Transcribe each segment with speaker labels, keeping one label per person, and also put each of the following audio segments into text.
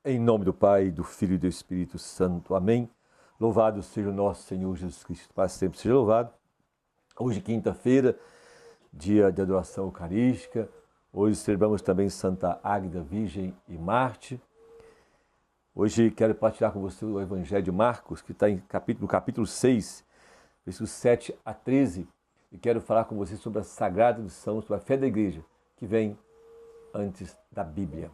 Speaker 1: Em nome do Pai, do Filho e do Espírito Santo. Amém. Louvado seja o nosso Senhor Jesus Cristo, para sempre seja louvado. Hoje, quinta-feira, dia de adoração eucarística. Hoje celebramos também Santa Águeda, Virgem e Mártir. Hoje quero partilhar com você o Evangelho de Marcos, que está no capítulo 6, versículos 7 a 13. E quero falar com você sobre a sagrada lição, sobre a fé da igreja, que vem antes da Bíblia.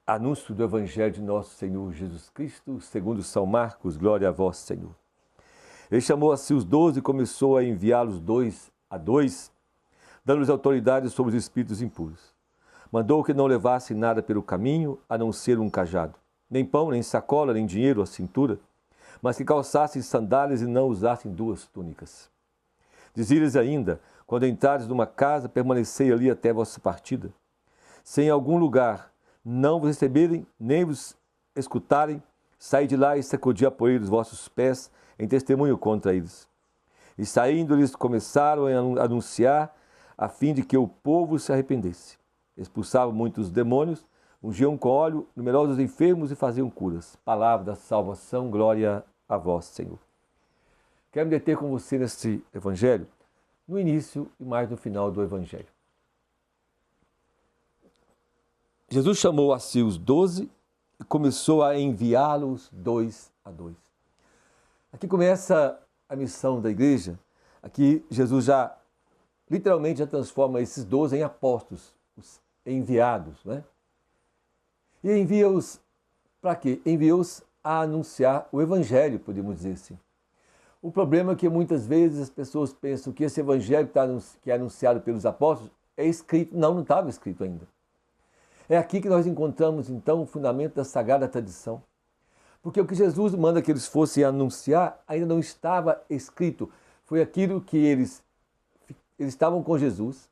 Speaker 1: Anúncio do Evangelho de nosso Senhor Jesus Cristo, segundo São Marcos, glória a vós, Senhor. Ele chamou a si os 12 e começou a enviá-los 2 a 2, dando-lhes autoridade sobre os espíritos impuros. Mandou que não levassem nada pelo caminho, a não ser um cajado, nem pão, nem sacola, nem dinheiro à cintura, mas que calçassem sandálias e não usassem 2 túnicas. Dizia-lhes ainda, quando entrares numa casa, permanecei ali até a vossa partida. Se em algum lugar não vos receberem, nem vos escutarem, saí de lá e sacudi a poeira dos vossos pés em testemunho contra eles. E saindo, eles começaram a anunciar, a fim de que o povo se arrependesse. Expulsavam muitos demônios, ungiam com óleo numerosos enfermos e faziam curas. Palavra da salvação, glória a vós, Senhor. Quero me deter com você nesse Evangelho, no início e mais no final do Evangelho. Jesus chamou a si os 12 e começou a enviá-los 2 a 2. Aqui começa a missão da igreja. Aqui Jesus literalmente já transforma esses 12 em apóstolos, os enviados, né? E envia-os para quê? Envia-os a anunciar o Evangelho, podemos dizer assim. O problema é que muitas vezes as pessoas pensam que esse Evangelho que é anunciado pelos apóstolos é escrito. Não estava escrito ainda. É aqui que nós encontramos, então, o fundamento da sagrada tradição. Porque o que Jesus manda que eles fossem anunciar ainda não estava escrito. Foi aquilo que eles estavam com Jesus.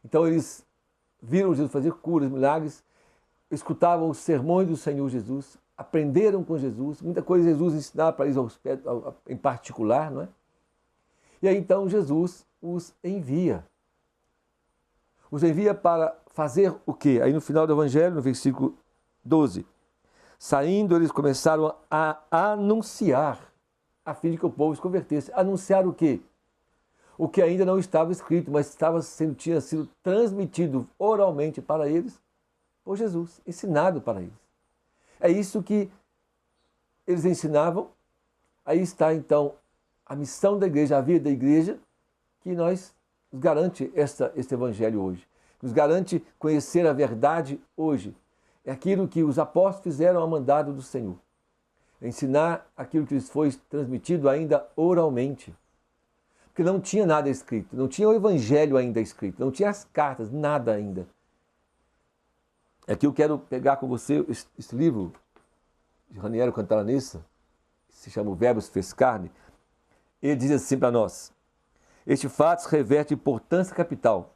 Speaker 1: Então, eles viram Jesus fazer curas, milagres, escutavam os sermões do Senhor Jesus, aprenderam com Jesus. Muita coisa Jesus ensinava para eles em particular, não é? E aí, então, Jesus os envia. Os envia para fazer o quê? Aí no final do Evangelho, no versículo 12, saindo, eles começaram a anunciar, a fim de que o povo se convertesse. Anunciar o quê? O que ainda não estava escrito, mas tinha sido transmitido oralmente para eles por Jesus, ensinado para eles. É isso que eles ensinavam. Aí está, então, a missão da igreja, a vida da igreja, que nos garante este Evangelho hoje. Nos garante conhecer a verdade hoje. É aquilo que os apóstolos fizeram a mandado do Senhor. Ensinar aquilo que lhes foi transmitido ainda oralmente. Porque não tinha nada escrito, não tinha o Evangelho ainda escrito, não tinha as cartas, nada ainda. Aqui eu quero pegar com você esse livro de Raniero Cantalamessa, que se chama O Verbo se fez carne. Ele diz assim para nós: este fato reveste importância capital,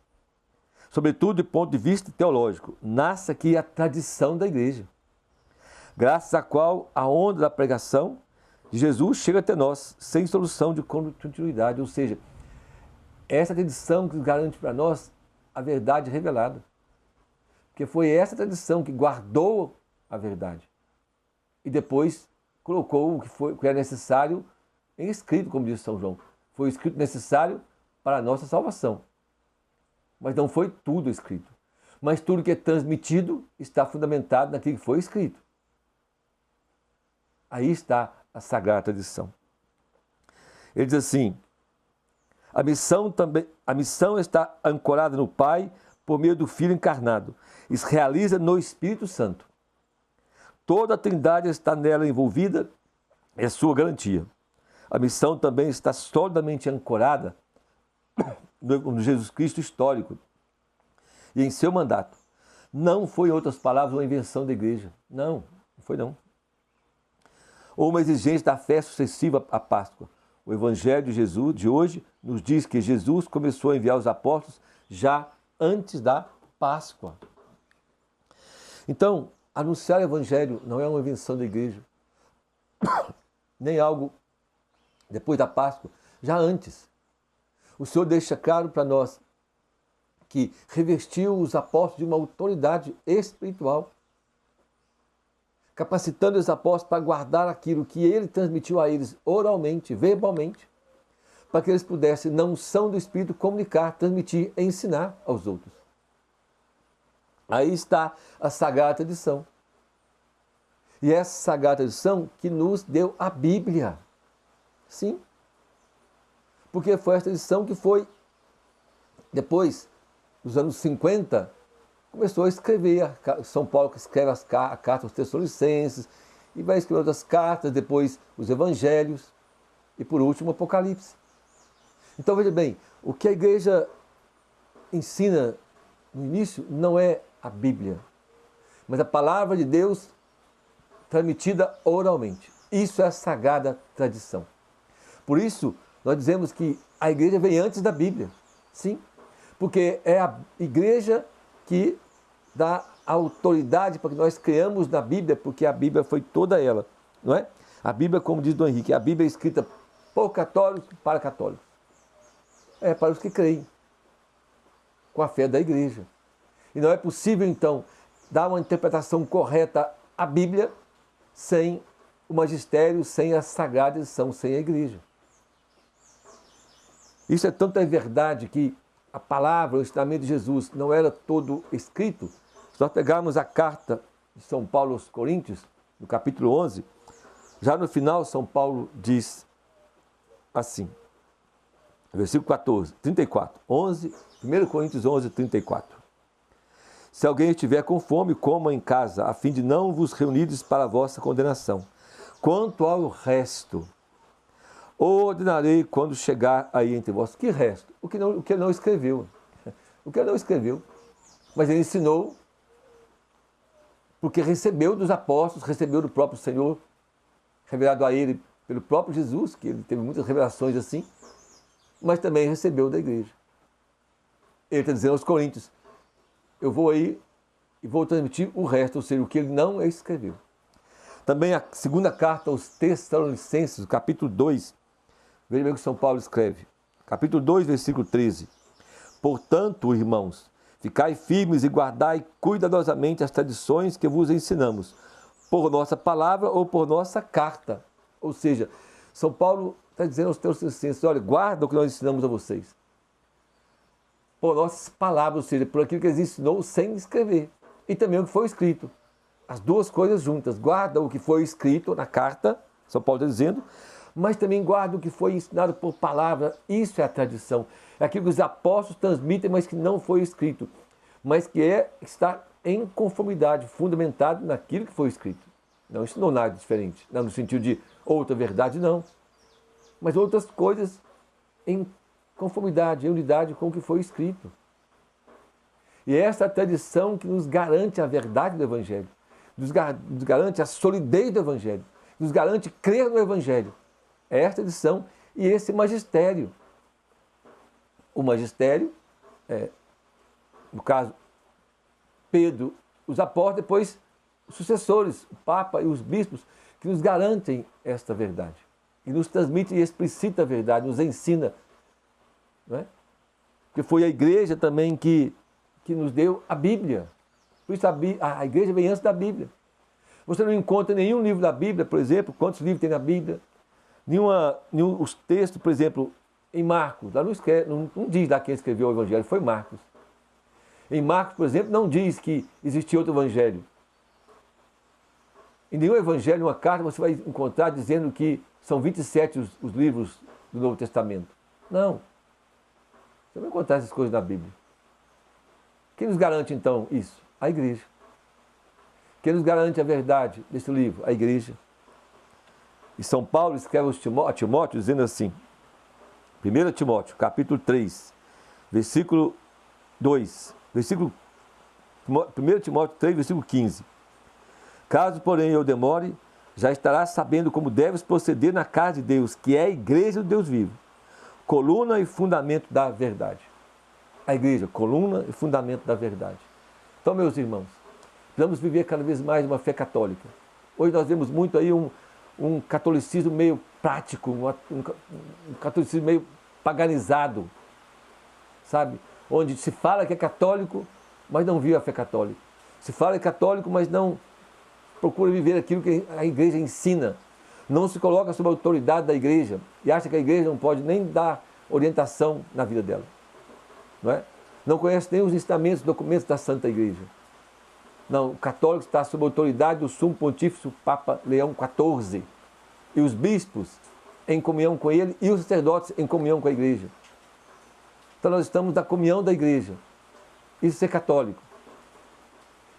Speaker 1: sobretudo do ponto de vista teológico. Nasce aqui a tradição da igreja, graças à qual a onda da pregação de Jesus chega até nós, sem solução de continuidade. Ou seja, essa tradição que garante para nós a verdade revelada. Porque foi essa tradição que guardou a verdade e depois colocou o que era necessário em escrito, como diz São João. Foi o escrito necessário para a nossa salvação. Mas não foi tudo escrito. Mas tudo que é transmitido está fundamentado naquilo que foi escrito. Aí está a sagrada tradição. Ele diz assim: a missão está ancorada no Pai por meio do Filho encarnado. E se realiza no Espírito Santo. Toda a Trindade está nela envolvida, é sua garantia. A missão também está solidamente ancorada no Jesus Cristo histórico e em seu mandato. Não foi, em outras palavras, uma invenção da igreja. Não foi não. Ou uma exigência da fé sucessiva à Páscoa. O Evangelho de Jesus de hoje nos diz que Jesus começou a enviar os apóstolos já antes da Páscoa. Então, anunciar o Evangelho não é uma invenção da igreja, nem algo depois da Páscoa, já antes. O Senhor deixa claro para nós que revestiu os apóstolos de uma autoridade espiritual. capacitando os apóstolos para guardar aquilo que ele transmitiu a eles oralmente, verbalmente, para que eles pudessem, na unção do Espírito, comunicar, transmitir, ensinar aos outros. Aí está a Sagrada Tradição. E essa Sagrada Tradição que nos deu a Bíblia. Sim. Porque foi essa tradição que foi, depois dos anos 50, começou a escrever. São Paulo que escreve a carta aos Tessalonicenses, e vai escrever outras cartas, depois os Evangelhos, e por último o Apocalipse. Então veja bem, o que a igreja ensina no início não é a Bíblia, mas a palavra de Deus transmitida oralmente. Isso é a Sagrada Tradição. Por isso, nós dizemos que a igreja vem antes da Bíblia. Sim, porque é a igreja que dá autoridade para que nós creamos na Bíblia, porque a Bíblia foi toda ela, não é? A Bíblia, como diz Dom Henrique, a Bíblia é escrita por católicos para católicos. É para os que creem, com a fé da igreja. E não é possível, então, dar uma interpretação correta à Bíblia sem o magistério, sem a sagrada lição, sem a igreja. Isso é tanta verdade que a palavra, o ensinamento de Jesus não era todo escrito. Se nós pegarmos a carta de São Paulo aos Coríntios, no capítulo 11, já no final São Paulo diz assim, versículo 14, 34, 1 Coríntios 11, 34. Se alguém estiver com fome, coma em casa, a fim de não vos reunirdes para a vossa condenação. Quanto ao resto, ordenarei quando chegar aí entre vós. Que resto? O que ele não escreveu. O que ele não escreveu. Mas ele ensinou, porque recebeu dos apóstolos, recebeu do próprio Senhor, revelado a ele pelo próprio Jesus, que ele teve muitas revelações assim, mas também recebeu da igreja. Ele está dizendo aos Coríntios, eu vou aí e vou transmitir o resto, ou seja, o que ele não escreveu. Também a segunda carta aos Tessalonicenses, capítulo 2, veja bem o que São Paulo escreve. Capítulo 2, versículo 13. Portanto, irmãos, ficai firmes e guardai cuidadosamente as tradições que vos ensinamos, por nossa palavra ou por nossa carta. Ou seja, São Paulo está dizendo aos Tessalonicenses, olha, guarda o que nós ensinamos a vocês. Por nossas palavras, ou seja, por aquilo que eles ensinou sem escrever. E também o que foi escrito. As duas coisas juntas. Guarda o que foi escrito na carta, São Paulo está dizendo, mas também guarda o que foi ensinado por palavra. Isso é a tradição. É aquilo que os apóstolos transmitem, mas que não foi escrito. Mas que está em conformidade, fundamentado naquilo que foi escrito. Não ensinou nada diferente. Não no sentido de outra verdade, não. Mas outras coisas em conformidade, em unidade com o que foi escrito. E é essa tradição que nos garante a verdade do Evangelho, nos garante a solidez do Evangelho, nos garante crer no Evangelho. É esta tradição e esse magistério. O magistério, no caso, Pedro, os apóstolos, depois os sucessores, o Papa e os bispos, que nos garantem esta verdade. E nos transmite e explicita a verdade, nos ensina. Não é? Porque foi a igreja também que nos deu a Bíblia. Por isso a igreja vem antes da Bíblia. Você não encontra nenhum livro da Bíblia, por exemplo, quantos livros tem na Bíblia? Os textos, por exemplo, em Marcos, lá não diz lá quem escreveu o Evangelho, foi Marcos. Em Marcos, por exemplo, não diz que existia outro Evangelho. Em nenhum Evangelho, uma carta, você vai encontrar dizendo que são 27 os livros do Novo Testamento. Não. Você vai encontrar essas coisas na Bíblia. Quem nos garante, então, isso? A igreja. Quem nos garante a verdade desse livro? A igreja. E São Paulo escreve a Timóteo dizendo assim, 1 Timóteo, capítulo 3, versículo 2, 1 Timóteo 3, versículo 15. Caso, porém, eu demore, já estarás sabendo como deves proceder na casa de Deus, que é a igreja do Deus vivo, coluna e fundamento da verdade. A igreja, coluna e fundamento da verdade. Então, meus irmãos, precisamos viver cada vez mais uma fé católica. Hoje nós vemos muito aí um catolicismo meio prático, um catolicismo meio paganizado, sabe? Onde se fala que é católico, mas não vive a fé católica. Se fala que é católico, mas não procura viver aquilo que a igreja ensina. Não se coloca sob a autoridade da igreja e acha que a igreja não pode nem dar orientação na vida dela. Não é? Não conhece nem os ensinamentos, documentos da Santa Igreja. Não, o católico está sob a autoridade do Sumo Pontífice Papa Leão XIV. E os bispos em comunhão com ele e os sacerdotes em comunhão com a igreja. Então nós estamos na comunhão da igreja. Isso é ser católico.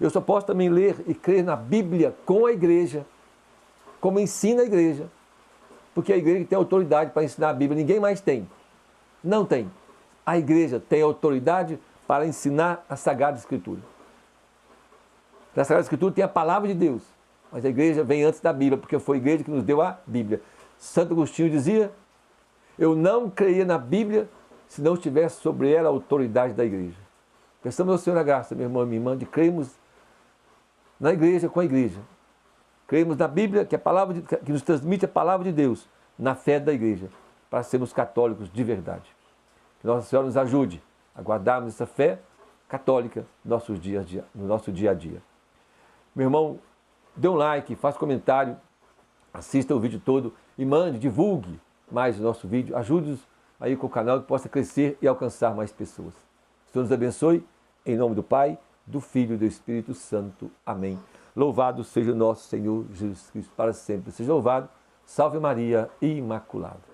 Speaker 1: Eu só posso também ler e crer na Bíblia com a igreja, como ensina a igreja, porque a igreja tem autoridade para ensinar a Bíblia, ninguém mais tem. Não tem. A igreja tem autoridade para ensinar a Sagrada Escritura. Na Sagrada Escritura tem a palavra de Deus, mas a igreja vem antes da Bíblia, porque foi a igreja que nos deu a Bíblia. Santo Agostinho dizia, eu não creia na Bíblia se não estivesse sobre ela a autoridade da igreja. Peçamos ao Senhor a graça, meu irmão e minha irmã, de crermos na igreja com a igreja. Cremos na Bíblia, que, que nos transmite a palavra de Deus, na fé da igreja, para sermos católicos de verdade. Que Nossa Senhora nos ajude a guardarmos essa fé católica no nosso dia a dia. Meu irmão, dê um like, faça comentário, assista o vídeo todo e mande, divulgue mais o nosso vídeo. Ajude-nos aí com o canal que possa crescer e alcançar mais pessoas. O Senhor nos abençoe, em nome do Pai, do Filho e do Espírito Santo. Amém. Louvado seja o nosso Senhor Jesus Cristo para sempre. Seja louvado. Salve Maria Imaculada.